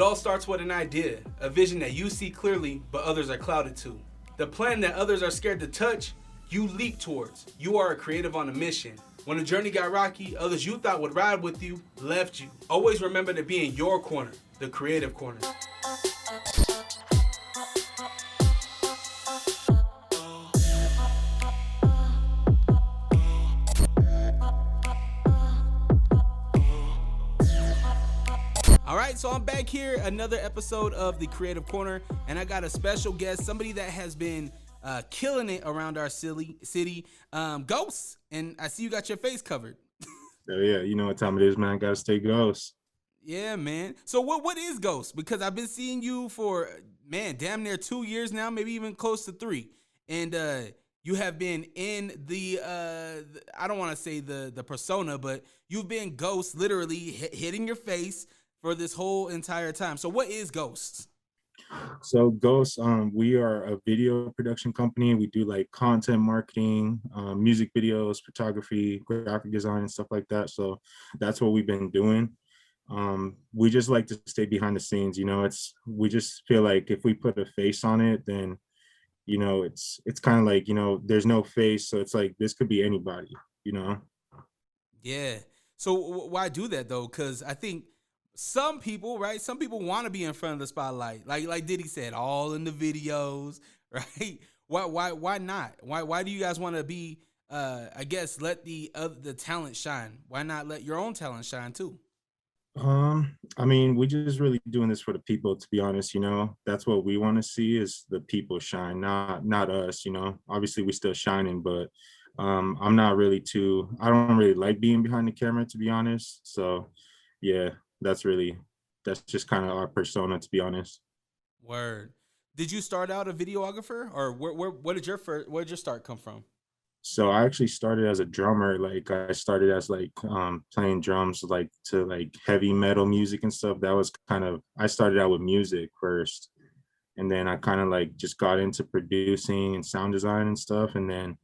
all starts with an idea, a vision that you see clearly, but others are clouded to. The plan that others are scared to touch, you leap towards. You are a creative on a mission. When the journey got rocky, others you thought would ride with you left you. Always remember to be in your corner, the creative corner. All right, so I'm back here, another episode of the Creative Corner, and I got a special guest, somebody that has been killing it around our city, Ghost. And I see you got your face covered. Oh yeah, you know what time it is, man. Gotta stay Ghost. Yeah, man. So what is Ghost? Because I've been seeing you for, man, damn near 2 years now, maybe even close to 3. And you have been in the, I don't want to say the persona, but you've been Ghost literally hitting your face for this whole entire time. So what is Ghost? So Ghost, we are a video production company. We do like content marketing, music videos, photography, graphic design, and stuff like that. So that's what we've been doing. We just like to stay behind the scenes. You know, we just feel like if we put a face on it, then you know it's kind of like, you know, there's no face, so it's like this could be anybody. You know. Yeah. So why do that though? Because I think some people, right? Some people want to be in front of the spotlight, like Diddy said, all in the videos, right? Why not? Why do you guys want to be? I guess let the talent shine. Why not let your own talent shine too? I mean, we just really doing this for the people, to be honest. You know, that's what we want to see is the people shine, not us. You know, obviously we still shining, but I'm not really too. I don't really like being behind the camera, to be honest. So, yeah. That's just kind of our persona, to be honest. Word. Did you start out a videographer, or where did your start come from? So I actually started as a drummer. Like I started as like playing drums like to like heavy metal music and stuff. That was I started out with music first, and then I kind of like just got into producing and sound design and stuff, and then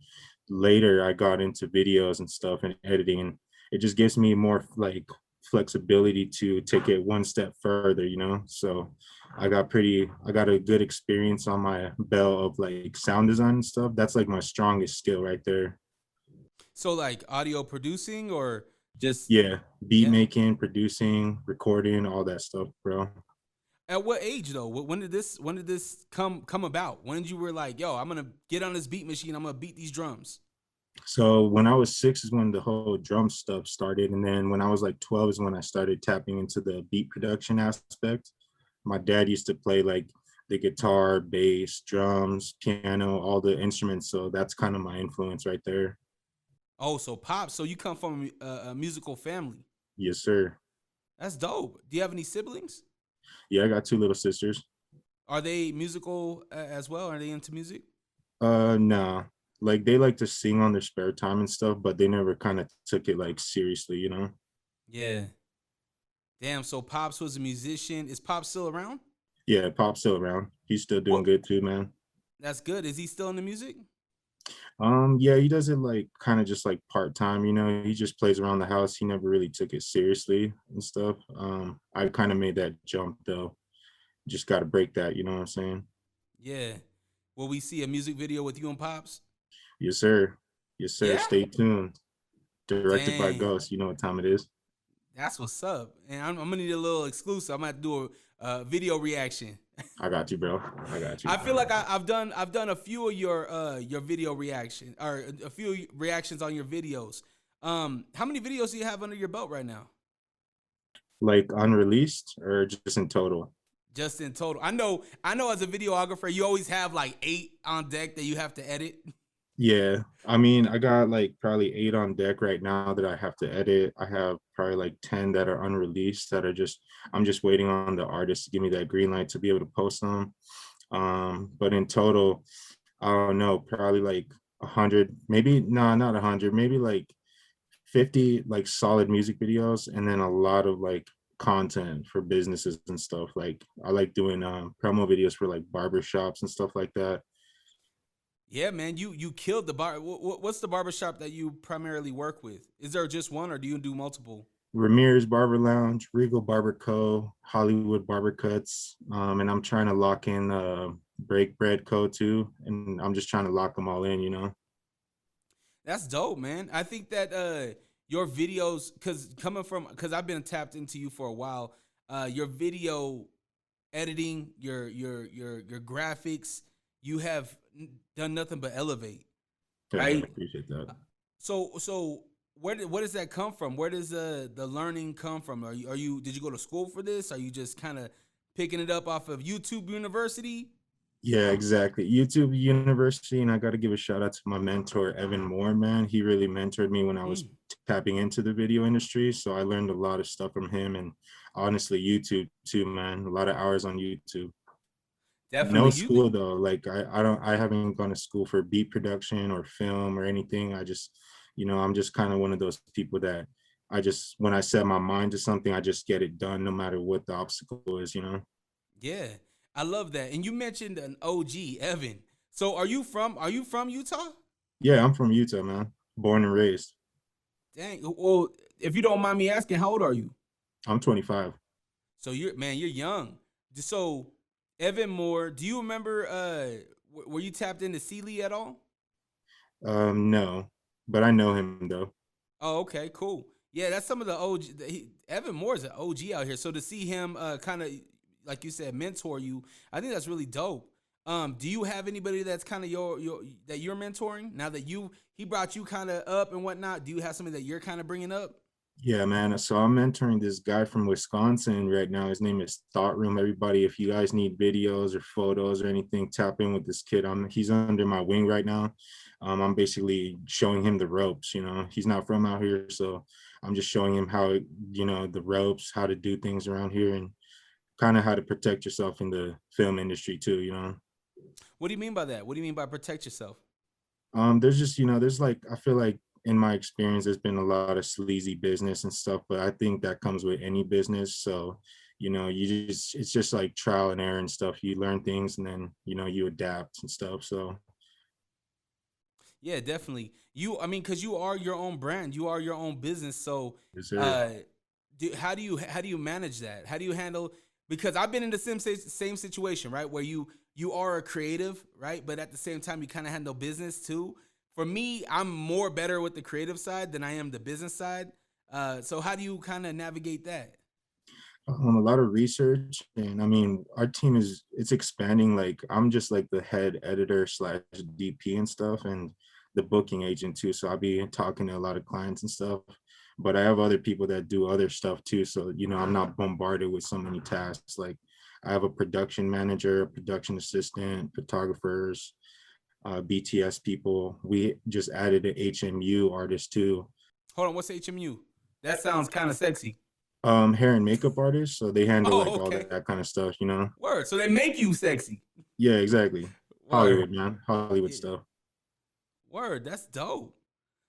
later I got into videos and stuff and editing, and it just gives me more like flexibility to take it one step further, you know. So I got a good experience on my belt of like sound design and stuff. That's like my strongest skill right there. So like audio producing or just Yeah, beat making, producing, recording, all that stuff, bro. At what age though? When did this come about? When did you were like, yo, I'm gonna get on this beat machine, I'm gonna beat these drums? So when I was 6 is when the whole drum stuff started, and then when I was like 12 is when I started tapping into the beat production aspect. My dad used to play like the guitar, bass, drums, piano, all the instruments, so that's kind of my influence right there. Oh, so Pop, so you come from a musical family. Yes, sir. That's dope. Do you have any siblings? Yeah, I got 2 little sisters. Are they musical as well? Are they into music? Nah. Like they like to sing on their spare time and stuff, but they never kind of took it like seriously, you know? Yeah. Damn, so Pops was a musician. Is Pop still around? Yeah, Pop's still around. He's still doing Well, good too, man. that's good. Is he still in the music? Yeah, he does it like kind of just like part-time, you know. He just plays around the house. He never really took it seriously and stuff. I kind of made that jump though. Just got to break that, you know what I'm saying? Yeah. Will we see a music video with you and Pops? Yes, sir. Yes, sir. Yeah. Stay tuned. Directed by Dang. Ghost. You know what time it is. That's what's up. And I'm gonna need a little exclusive. I'm gonna have to do a video reaction. I got you, bro. I got you. I feel like I've done a few of your video reaction or a few reactions on your videos. How many videos do you have under your belt right now? Like unreleased or just in total? Just in total. I know as a videographer, you always have like 8 on deck that you have to edit. Yeah, I mean, I got like probably 8 on deck right now that I have to edit. I have probably like 10 that are unreleased that are I'm just waiting on the artist to give me that green light to be able to post them. But in total, I don't know, probably like 100, maybe, no, not 100, maybe like 50 like solid music videos, and then a lot of like content for businesses and stuff. Like I like doing promo videos for like barbershops and stuff like that. Yeah, man, you killed the bar. What's the barbershop that you primarily work with? Is there just one, or do you do multiple? Ramirez Barber Lounge, Regal Barber Co., Hollywood Barber Cuts, and I'm trying to lock in Break Bread Co. too, and I'm just trying to lock them all in, you know. That's dope, man. I think that your videos, because I've been tapped into you for a while, your video editing, your graphics, you have done nothing but elevate, Yeah, I right? appreciate that. So where does that come from? Where does the learning come from? Are you did you go to school for this? Are you just kind of picking it up off of YouTube University? Yeah, exactly. YouTube University, and I got to give a shout out to my mentor Evan Moore, man. He really mentored me when I was Mm, tapping into the video industry, so I learned a lot of stuff from him, and honestly, YouTube too, man. A lot of hours on YouTube. No definitely. school though. Like I haven't gone to school for beat production or film or anything. I just, I'm just kind of one of those people that I just when I set my mind to something, I just get it done no matter what the obstacle is. Yeah, I love that. And you mentioned an OG, Evan. So are you from Utah? Yeah, I'm from Utah, man. Born and raised. Dang. Well, if you don't mind me asking, how old are you? I'm 25. So you're young. So Evan Moore, do you remember were you tapped into Sealy at all? No, but I know him though. Oh, okay, cool. Yeah, that's some of the OG. Evan Moore is an OG out here. So to see him kind of like you said mentor you, I think that's really dope. Do you have anybody that's kind of your that you're mentoring now that he brought you kind of up and whatnot? Do you have somebody that you're kind of bringing up? Yeah, man. So I'm mentoring this guy from Wisconsin right now. His name is Thought Room. Everybody, if you guys need videos or photos or anything, tap in with this kid. He's under my wing right now. I'm basically showing him the ropes. He's not from out here, so I'm just showing him how the ropes, how to do things around here, and kind of how to protect yourself in the film industry too. What do you mean by that? What do you mean by protect yourself? There's just there's like I feel like in my experience there's been a lot of sleazy business and stuff, but I think that comes with any business. So it's just like trial and error and stuff. You learn things and then you adapt and stuff. So Yeah, definitely. I mean, because you are your own brand, you are your own business. So, yes sir. uh, how do you manage that? How do you handle? Because I've been in the same situation, right, where you are a creative, right, but at the same time you kind of handle business too. For me, I'm more better with the creative side than I am the business side. So how do you kind of navigate that? A lot of research, and I mean our team it's expanding. Like I'm just like the head editor slash DP and stuff, and the booking agent too. So I'll be talking to a lot of clients and stuff, but I have other people that do other stuff too. So I'm not bombarded with so many tasks. Like I have a production manager, a production assistant, photographers, BTS people. We just added an HMU artist too. Hold on, what's HMU? That sounds kind of sexy. Hair and makeup artists, so they handle Oh, like all okay. that kind of stuff. Word. So they make you sexy. Yeah, exactly. Word. Hollywood, man. Hollywood Yeah. stuff. Word. That's dope.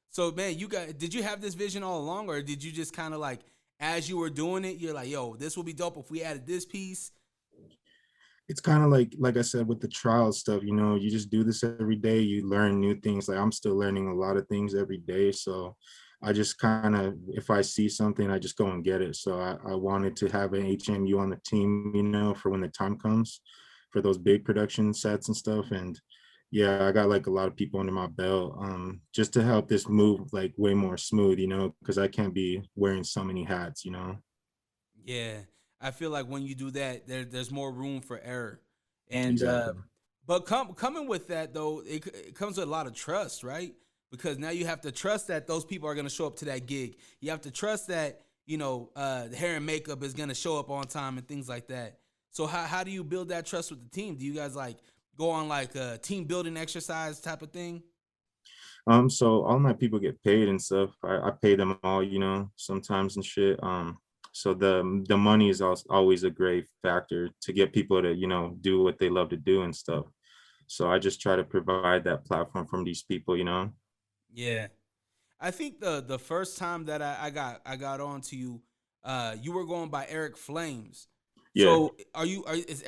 So man, did you have this vision all along, or did you just kind of like as you were doing it, you're like, yo, this will be dope if we added this piece? It's kind of like I said with the trial stuff, you just do this every day, you learn new things. Like I'm still learning a lot of things every day. So I just kind of, if I see something, I just go and get it. So I wanted to have an HMU on the team, for when the time comes for those big production sets and stuff. And yeah, I got like a lot of people under my belt, just to help this move like way more smooth, because I can't be wearing so many hats. Yeah, I feel like when you do that, there's more room for error, and Exactly. but coming with that though, it comes with a lot of trust, right? Because now you have to trust that those people are going to show up to that gig. You have to trust that the hair and makeup is going to show up on time and things like that. So how do you build that trust with the team? Do you guys like go on like a team building exercise type of thing? So all my people get paid and stuff. I pay them all, sometimes and shit. So the money is always a great factor to get people to, do what they love to do and stuff. So I just try to provide that platform from these people. Yeah. I think the first time that I got on to you, you were going by Eric Flames. Yeah. So is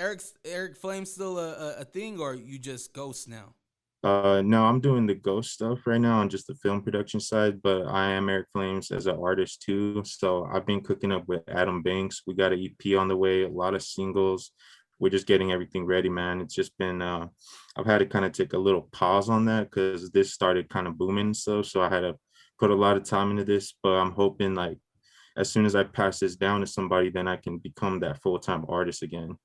Eric Flames still a thing, or you just ghost now? No, I'm doing the ghost stuff right now on just the film production side, but I am Eric Flames as an artist too. So I've been cooking up with Adam Banks. We got an EP on the way, a lot of singles. We're just getting everything ready, man. It's just been I've had to kind of take a little pause on that because this started kind of booming and stuff. So I had to put a lot of time into this, but I'm hoping like as soon as I pass this down to somebody, then I can become that full-time artist again,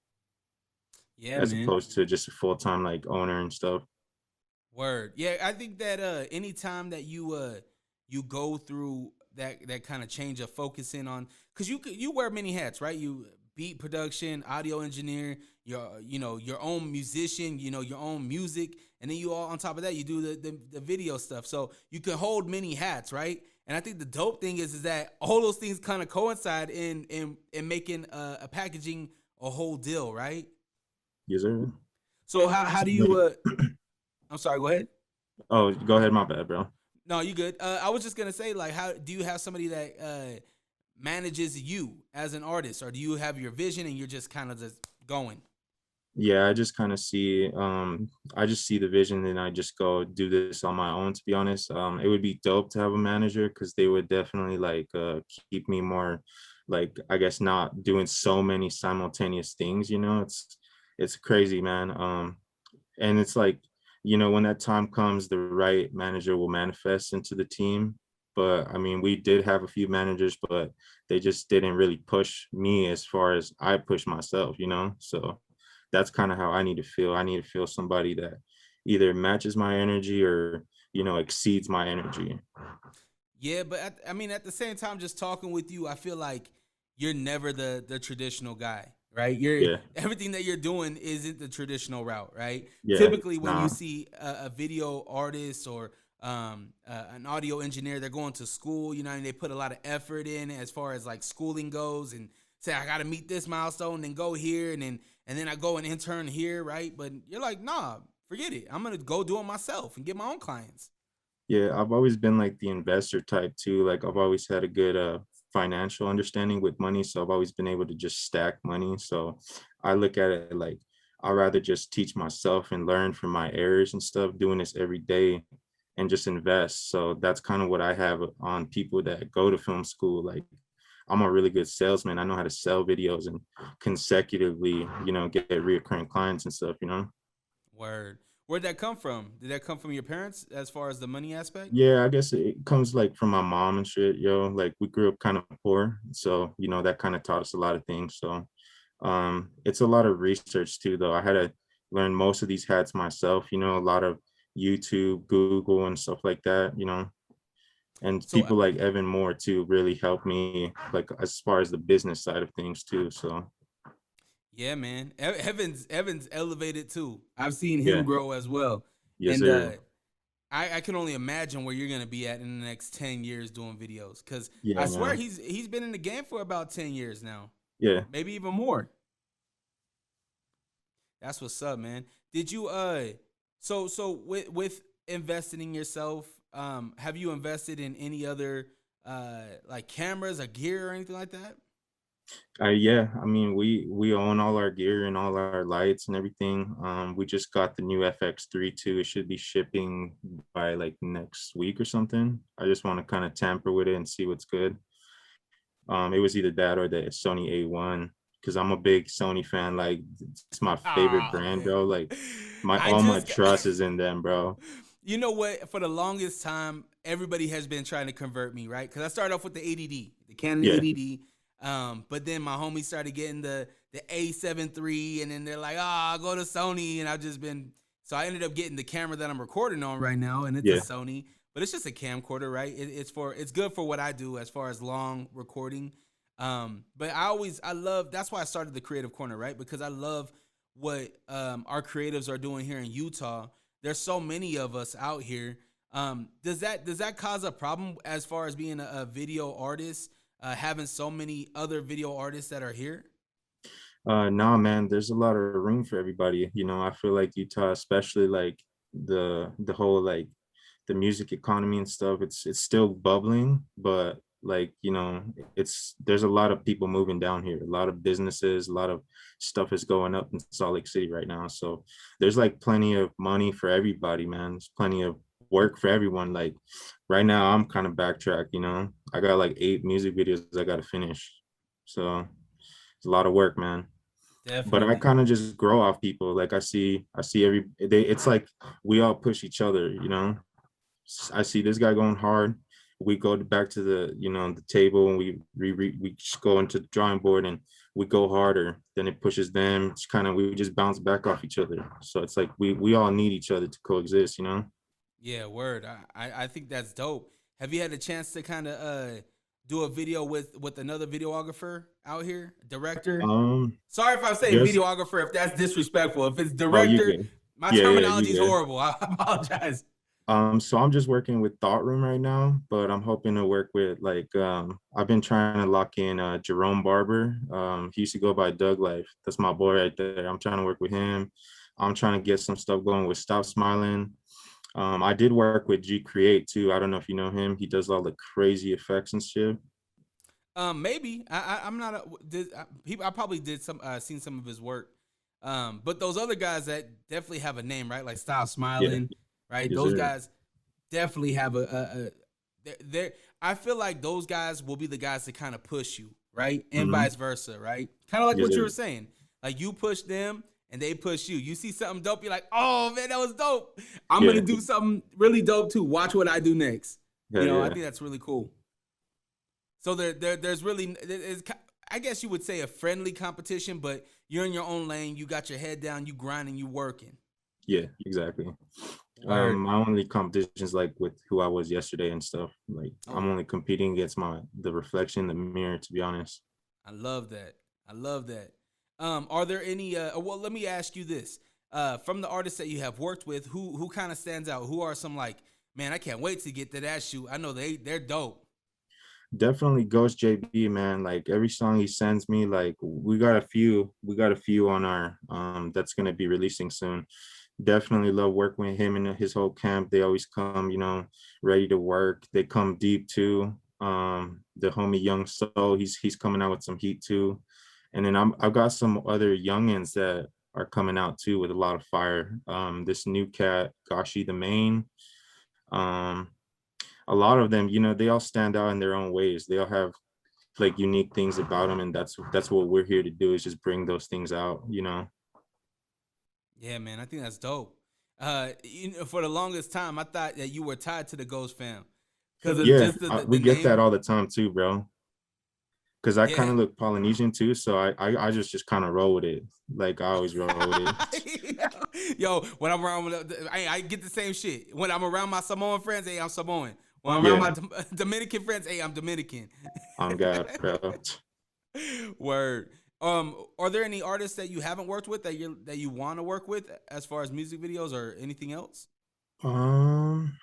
Yeah, as man. opposed to just a full-time like owner and stuff. Word. Yeah, I think that anytime that you go through that kind of change of focusing on, cuz you wear many hats, right? You beat production, audio engineer, your own musician, your own music, and then you all on top of that you do the video stuff. So you can hold many hats, right? And I think the dope thing is that all those things kind of coincide in making a packaging a whole deal, right? Yes, sir. So how So, do you like, I'm sorry, go ahead. oh, go ahead. My bad, bro. No, you good. I was just gonna say, like, how do you have somebody that manages you as an artist, or do you have your vision and you're just kind of just going? Yeah, I just kind of see, I just see the vision and I just go do this on my own, to be honest. It would be dope to have a manager because they would definitely like keep me more, like, I guess not doing so many simultaneous things, it's crazy, man. And it's like, when that time comes, the right manager will manifest into the team. But I mean, we did have a few managers, but they just didn't really push me as far as I push myself. So that's kind of how I need to feel. I need to feel somebody that either matches my energy or, exceeds my energy. Yeah, but I mean, at the same time, just talking with you, I feel like you're never the traditional guy, right? You're Yeah. everything that you're doing isn't the traditional route, right? Yeah. Typically, when you Nah. see a video artist or an audio engineer, they're going to school, and they put a lot of effort in as far as like schooling goes, and say I got to meet this milestone, then go here, and then I go and intern here, right? But you're like, nah, forget it. I'm gonna go do it myself and get my own clients. Yeah, I've always been like the investor type too. Like I've always had a good financial understanding with money. So I've always been able to just stack money. So I look at it like I'd rather just teach myself and learn from my errors and stuff, doing this every day and just invest. So that's kind of what I have on people that go to film school. Like I'm a really good salesman. I know how to sell videos and consecutively, get reoccurring clients and stuff. Word. Where'd that come from? Did that come from your parents as far as the money aspect? Yeah, I guess it comes like from my mom and shit, yo. Like we grew up kind of poor. So, that kind of taught us a lot of things. So it's a lot of research too, though. I had to learn most of these hats myself, a lot of YouTube, Google and stuff like that. And So people like Evan Moore too really helped me like as far as the business side of things too. So yeah, man. Evans elevated too. I've seen him yeah, grow as well. yes, And sir. I can only imagine where you're gonna be at in the next 10 years doing videos. Cause I Yeah, swear man. he's been in the game for about 10 years now. Yeah. Maybe even more. That's what's up, man. Did you so with investing in yourself, have you invested in any other like cameras or gear or anything like that? Yeah, I mean we own all our gear and all our lights and everything. We just got the new FX3 too. It should be shipping by like next week or something. I just want to kind of tamper with it and see what's good. It was either that or the Sony A1 because I'm a big Sony fan. Like it's my favorite Ah, brand, man. bro. Like my I all my just got trust is in them, bro. You know what? For the longest time, everybody has been trying to convert me, right? Because I started off with the 80D, the Canon Yeah, 80D. But then my homies started getting the A7 III, and then they're like, "Ah, go to Sony," and I've just been. So I ended up getting the camera that I'm recording on right now, and it's a yeah. Sony, but it's just a camcorder, right? It's good for what I do as far as long recording. But I love that's why I started the Creative Corner, right? Because I love what our creatives are doing here in Utah. There's so many of us out here. Does that cause a problem as far as being a video artist, having so many other video artists that are here? Nah, man, there's a lot of room for everybody. I feel like Utah, especially like the whole like the music economy and stuff, it's still bubbling, but Like, you know, there's a lot of people moving down here, a lot of businesses, a lot of stuff is going up in Salt Lake City right now. So there's like plenty of money for everybody, man. There's plenty of work for everyone. Like right now, I'm kind of backtrack, you know. I got like 8 music videos I got to finish. So it's a lot of work, man. But I Definitely. kind of just grow off people. Like I see it's like we all push each other, you know. I see this guy going hard. We go back to the, you know, the table, and we just go into the drawing board and we go harder. Then it pushes them. It's kind of, we just bounce back off each other. So it's like we all need each other to coexist, you know. Yeah, word. I think that's dope. Have you had a chance to kind of do a video with another videographer out here, director? Sorry if I'm saying Just videographer, if that's disrespectful. If it's oh, you director, good? my Yeah, you terminology is good. horrible. I apologize. So I'm just working with Thought Room right now, but I'm hoping to work with like I've been trying to lock in Jerome Barber. He used to go by Doug Life. That's my boy right there. I'm trying to work with him. I'm trying to get some stuff going with Stop Smiling. I did work with G Create too. I don't know if you know him. He does all the crazy effects and shit. Maybe I'm not. I probably did some seen some of his work. But those other guys that definitely have a name, right? Like Stop Yeah, Smiling, right? yes, Those sir. guys definitely have they're I feel like those guys will be the guys to kind of push you, right? And Mm-hmm. vice versa, right? Kind of like Yes, what you sir. were saying. Like you push them and they push you. You see something dope, you're like, oh man, that was dope. I'm gonna Yeah, do something really dope too. Watch what I do next. hell I yeah. think that's really cool. So there's really, I guess you would say a friendly competition, but you're in your own lane. You got your head down. You grinding. You working. Yeah, exactly. Word. My only competitions like with who I was yesterday and stuff. Like I'm Oh, only competing against the reflection in the mirror, to be honest. I love that. I love that. Are there any? Well, let me ask you this. From the artists that you have worked with, who kind of stands out? Who are some like, man, I can't wait to get to that shoot. I know they're dope. Definitely Ghost JB, man. Like every song he sends me, like we got a few on our that's gonna be releasing soon. Definitely love working with him and his whole camp. They always come, you know, ready to work. They come deep too. The homie Young Soul, he's coming out with some heat too. And then I've got some other youngins that are coming out too with a lot of fire. This new cat, Gashi the Main. Um, a lot of them, you know, they all stand out in their own ways. They all have like unique things about them, and that's what we're here to do, is just bring those things out, you know. Yeah, man, I think that's dope. For the longest time, I thought that you were tied to the Ghost fam because of Yeah, just the we get that name. all the time too, bro. Because I kind Yeah. of look Polynesian too, so I just kind of roll with it. Like I always roll with it. Yo, when I'm around, I get the same shit. When I'm around my Samoan friends, hey, I'm Samoan. When I'm around Yeah, my Dominican friends, hey, I'm Dominican. on God, bro. Word. Are there any artists that you haven't worked with that you want to work with as far as music videos or anything else? Um,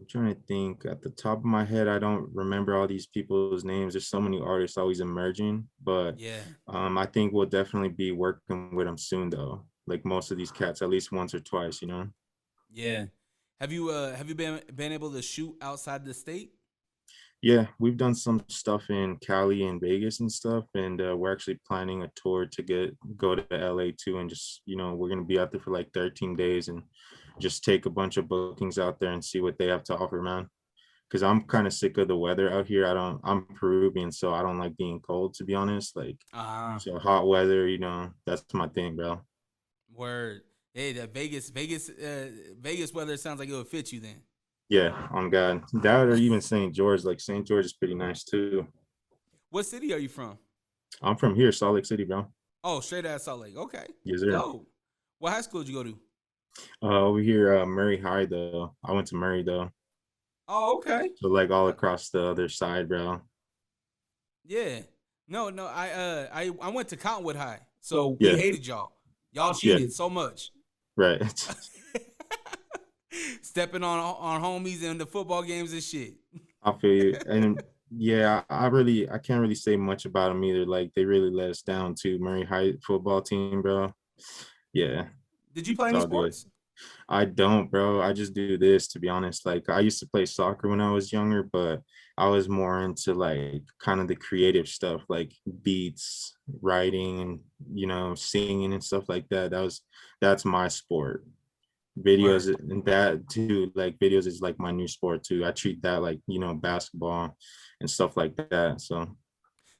I'm trying to think. At the top of my head, I don't remember all these people's names. There's so many artists always emerging, but Yeah. I think we'll definitely be working with them soon, though. Like most of these cats, at least once or twice, you know. Yeah. Have you been able to shoot outside the state? Yeah, we've done some stuff in Cali and Vegas and stuff, and we're actually planning a tour to go to LA too, and just, you know, we're gonna be out there for like 13 days and just take a bunch of bookings out there and see what they have to offer, man. Because I'm kind of sick of the weather out here. I'm Peruvian, so I don't like being cold, to be honest. Like, Ah, so hot weather, you know, that's my thing, bro. word. Hey, that Vegas weather sounds like it would fit you then. Yeah, on God. That or even St. George. Like St. George is pretty nice too. What city are you from? I'm from here, Salt Lake City, bro. Oh, straight out of Salt Lake. Okay, Yes, sir. dope. What high school did you go to? Over here, Murray High though. I went to Murray though. Oh, okay. So like all Uh, across the other side, bro. yeah. No, no. I went to Cottonwood High, so we Yeah, hated y'all. Y'all yeah, cheated so much. right. Stepping on homies in the football games and shit. I feel you. And yeah, I can't really say much about them either. Like they really let us down too. Murray High football team, bro. Yeah, Did you play it's any all good. sports? I don't, bro. I just do this, to be honest. Like I used to play soccer when I was younger, but I was more into like kind of the creative stuff, like beats, writing, and singing and stuff like that. That's my sport. Videos Word. and that too, like videos is like my new sport too. I treat that like, basketball and stuff like that. So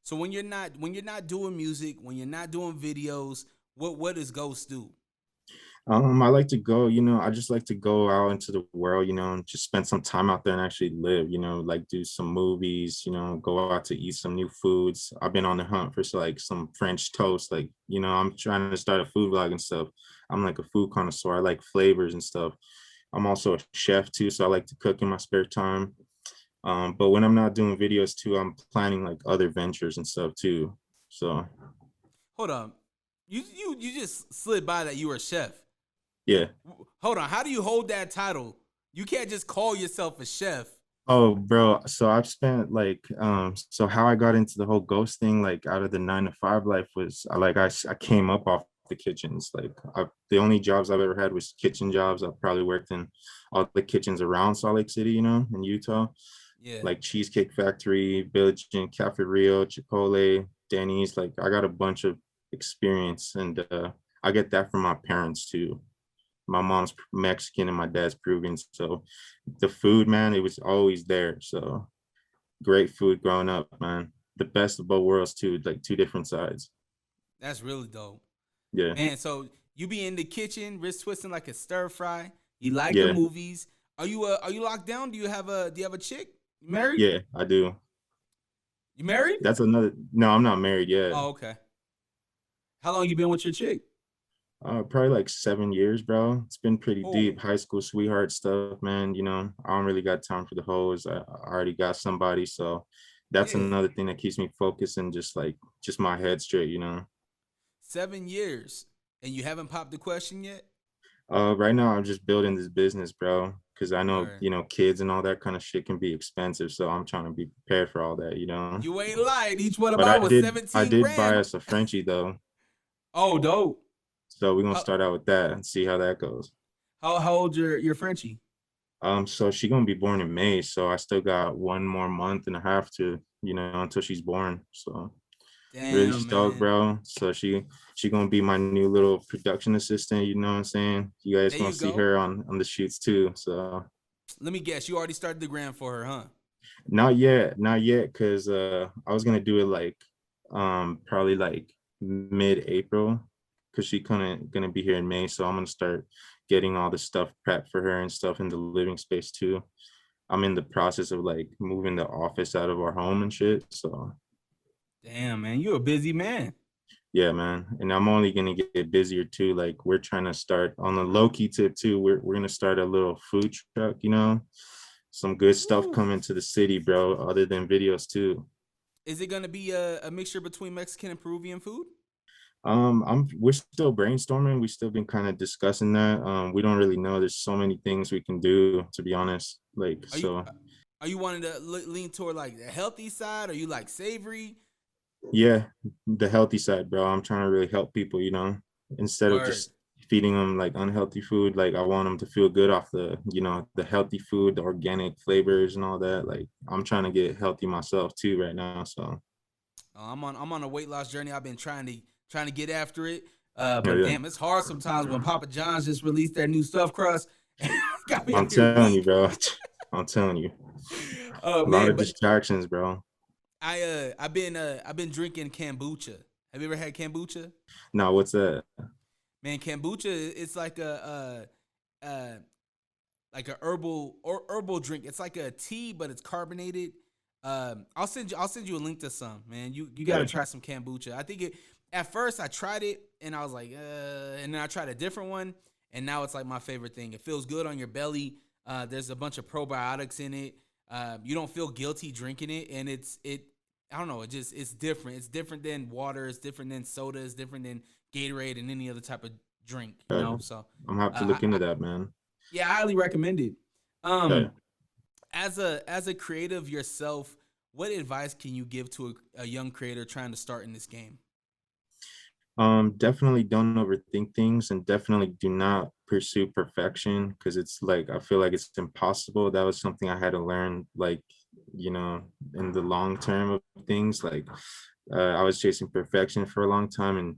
So when you're not doing music, when you're not doing videos, what does Ghost do? I like to go, I just like to go out into the world, and just spend some time out there and actually live, like do some movies, go out to eat some new foods. I've been on the hunt for like some French toast. Like, I'm trying to start a food vlog and stuff. I'm like a food connoisseur. I like flavors and stuff. I'm also a chef too, so I like to cook in my spare time. But when I'm not doing videos too, I'm planning like other ventures and stuff too. So Hold on. You just slid by that you were a chef. yeah. Hold on. How do you hold that title? You can't just call yourself a chef. Oh, bro. So I've spent like, so how I got into the whole ghost thing, like out of the 9 to 5 life was I came up off the kitchens. Like the only jobs I've ever had was kitchen jobs. I've probably worked in all the kitchens around Salt Lake City, in Utah, Yeah. like Cheesecake Factory, Village Inn, Cafe Rio, Chipotle, Denny's. Like I got a bunch of experience, and I get that from my parents too. My mom's Mexican and my dad's Peruvian. So the food, man, it was always there. So great food growing up, man. The best of both worlds too, like two different sides. That's really dope. Yeah. Man, so you be in the kitchen, wrist twisting like a stir fry. You like the Yeah. movies. Are you locked down? Do you have a chick? You married? Yeah, I do. You married? That's another, no, I'm not married yet. Oh, okay. How long you been with your chick? Probably like 7 years, bro. It's been pretty Oh, deep. High school sweetheart stuff, man. I don't really got time for the hoes. I already got somebody. So that's yeah. another thing that keeps me focused and just my head straight. 7 years. And you haven't popped the question yet? Right now I'm just building this business, bro, because I know, Word. kids and all that kind of shit can be expensive. So I'm trying to be prepared for all that. You ain't lying. Each one of But mine I was did I 17 did buy grand. us a Frenchie though. Oh, dope. So we're gonna How start out with that and see how that goes. how old your Frenchie? So she gonna be born in May, so I still got 1 more month and a half to, until she's born. So really Damn, stoked, man. bro. So she gonna be my new little production assistant, you know what I'm saying? You guys There gonna you see go. her on the shoots too. So Let me guess. You already started the gram for her, huh? not yet, because I was gonna do it like probably like mid-April, because she gonna be here in May. So I'm gonna start getting all the stuff prepped for her and stuff in the living space too. I'm in the process of like moving the office out of our home and shit. So Damn, man. You a busy man. yeah, man. And I'm only gonna get busier too. Like we're trying to start on the low key tip too. We're gonna start a little food truck, some good stuff Woo. coming to the city, bro, other than videos too. Is it gonna be a mixture between Mexican and Peruvian food? We're still brainstorming. We still been kind of discussing that. We don't really know. There's so many things we can do, to be honest. Like, Are you so are you wanting to lean toward like the healthy side? Are you like savory? yeah, the healthy side, bro. I'm trying to really help people, instead of Word. just feeding them like unhealthy food. Like I want them to feel good off the healthy food, the organic flavors and all that. Like I'm trying to get healthy myself too right now. So I'm on a weight loss journey. I've been trying to get after it. yeah, But yeah. damn, it's hard sometimes when Papa John's just released their new stuffed crust. Got me I'm out here telling you, weak. bro. I'm telling you, Oh a lot man, of but distractions, bro. I've been drinking kombucha. Have you ever had kombucha? Now, what's that? Man, kombucha it's like a herbal drink. It's like a tea, but it's carbonated. I'll send you a link to some, man. You got to Okay. try some kombucha. I think it at first I tried it and I was like, and then I tried a different one, and now it's like my favorite thing. It feels good on your belly. There's a bunch of probiotics in it. You don't feel guilty drinking it, and it. I don't know. It's different. It's different than water. It's different than soda. It's different than Gatorade and any other type of drink. Okay. So I'm gonna have to uh, look into I that, man. yeah, I highly recommend it. Okay. Um, as a creative yourself, what advice can you give to a young creator trying to start in this game? Definitely don't overthink things, and definitely do not pursue perfection, because it's like I feel like it's impossible. That was something I had to learn, like, you know, in the long term of things. Like, I was chasing perfection for a long time, and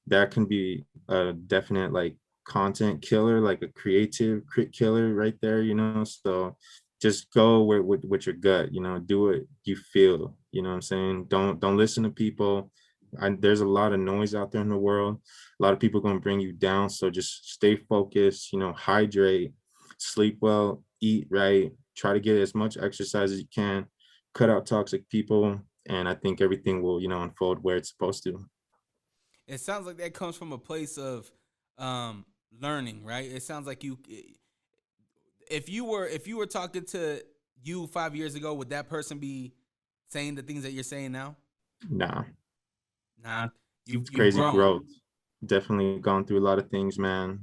that can be a definite like content killer, like a creative crit killer right there, you know. So just go with your gut, you know, do what you feel, you know what I'm saying? Don't listen to people. There's a lot of noise out there in the world. A lot of people going to bring you down. So just stay focused, you know, hydrate, sleep well, eat right, try to get as much exercise as you can, cut out toxic people, and I think everything will, you know, unfold where it's supposed to. It sounds like that comes from a place of um, learning, right? It sounds like if you were talking to you 5 years ago, would that person be saying the things that you're saying now? Nah, Nah, it's you've crazy grown. growth. Definitely gone through a lot of things, man.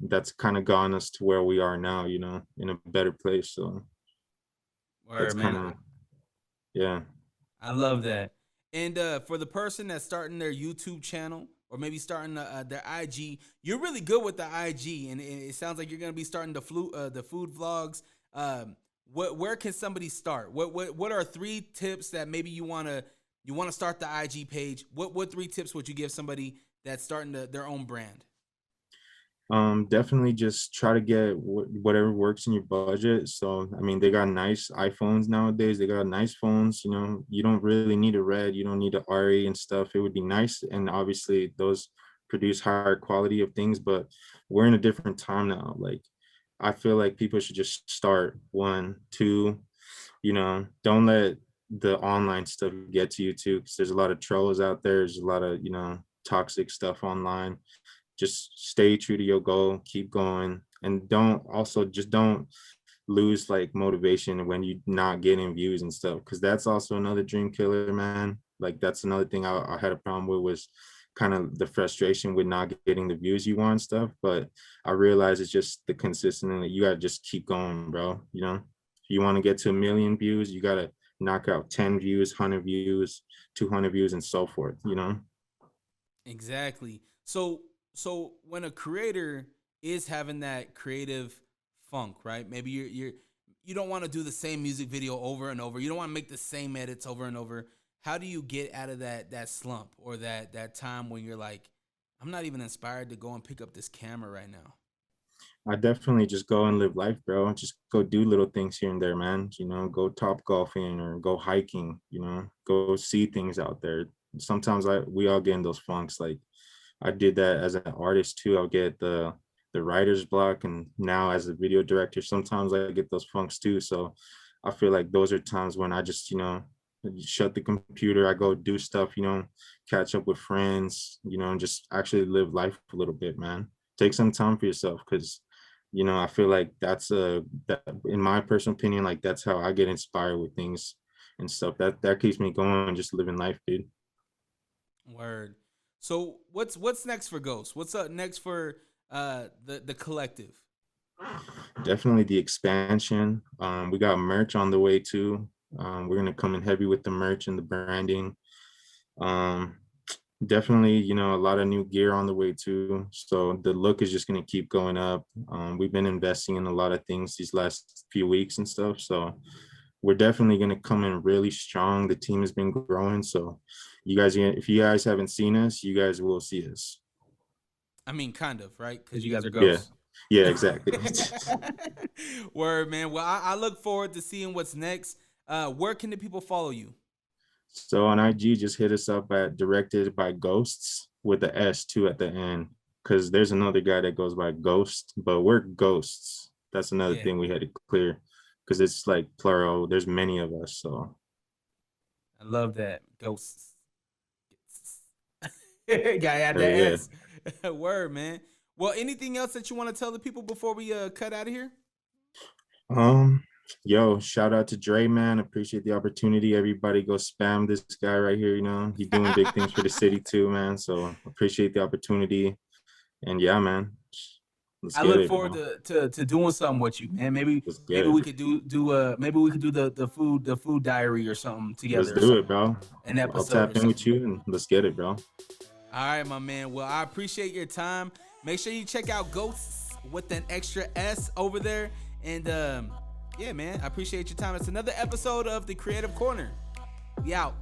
That's kind of gotten us to where we are now, you know, in a better place. So that's Word, kind man. of, yeah. I love that. And for the person that's starting their YouTube channel or maybe starting their IG, you're really good with the IG, and it sounds like you're gonna be starting the food vlogs. Where can somebody start? What are three tips that maybe you wanna start the IG page? What three tips would you give somebody that's starting their own brand? Definitely just try to get whatever works in your budget. So I mean, they got nice iPhones nowadays, they got nice phones, you know. You don't really need a red, you don't need a RE and stuff. It would be nice, and obviously those produce higher quality of things, but we're in a different time now. Like, I feel like people should just start one, two, you know. Don't let the online stuff get to you too, because there's a lot of trolls out there, there's a lot of, you know, toxic stuff online. Just stay true to your goal, keep going, and don't lose like motivation when you're not getting views and stuff, because that's also another dream killer, man. Like, that's another thing I had a problem with, was kind of the frustration with not getting the views you want and stuff. But I realized it's just the consistency. You gotta just keep going, bro. You know, if you want to get to 1 million views, you gotta knock out 10 views, 100 views, 200 views, and so forth, you know. Exactly. So when a creator is having that creative funk, right? Maybe you don't want to do the same music video over and over. You don't want to make the same edits over and over. How do you get out of that slump or that time when you're like, I'm not even inspired to go and pick up this camera right now? I definitely just go and live life, bro. Just go do little things here and there, man. You know, go top golfing or go hiking, you know, go see things out there. Sometimes we all get in those funks. Like, I did that as an artist too. I'll get the writer's block, and now as a video director, sometimes I get those funks too. So I feel like those are times when I just, you know, shut the computer, I go do stuff, you know, catch up with friends, you know, and just actually live life a little bit, man. Take some time for yourself, because, you know, I feel like that, in my personal opinion, like that's how I get inspired with things and stuff. That keeps me going, just living life, dude. Word. So what's next for Ghost? What's up next for the collective? Definitely the expansion. We got merch on the way too. We're gonna come in heavy with the merch and the branding. Um, Definitely, you know, a lot of new gear on the way too. So the look is just gonna keep going up. We've been investing in a lot of things these last few weeks and stuff. So we're definitely gonna come in really strong. The team has been growing. So you guys, if you guys haven't seen us, you guys will see us. I mean, kind of, right? Because you guys are Yeah, ghosts. yeah, exactly. Word, man. Well, I look forward to seeing what's next. Where can the people follow you? So on IG, just hit us up at Directed by Ghosts with the S too at the end. Cause there's another guy that goes by Ghost, but we're ghosts. That's another Yeah, thing we had to clear. Cause it's like plural. There's many of us. So I love that. Ghosts. Gotta add that yeah. S. Word, man. Well, anything else that you want to tell the people before we cut out of here? Um, yo, shout out to Dre, man. Appreciate the opportunity. Everybody go spam this guy right here. You know, he doing big things for the city too, man. So appreciate the opportunity. And yeah, man. Let's I get look it, forward bro. to doing something with you, man. Let's get Maybe it. we could maybe we could do the food diary or something Let's together or do it, something, bro. an I'll episode or tap in with something. you and let's get it, bro. All right, my man. Well, I appreciate your time. Make sure you check out Ghosts with an extra S over there. And yeah, man, I appreciate your time. It's another episode of the Creative Corner. We out.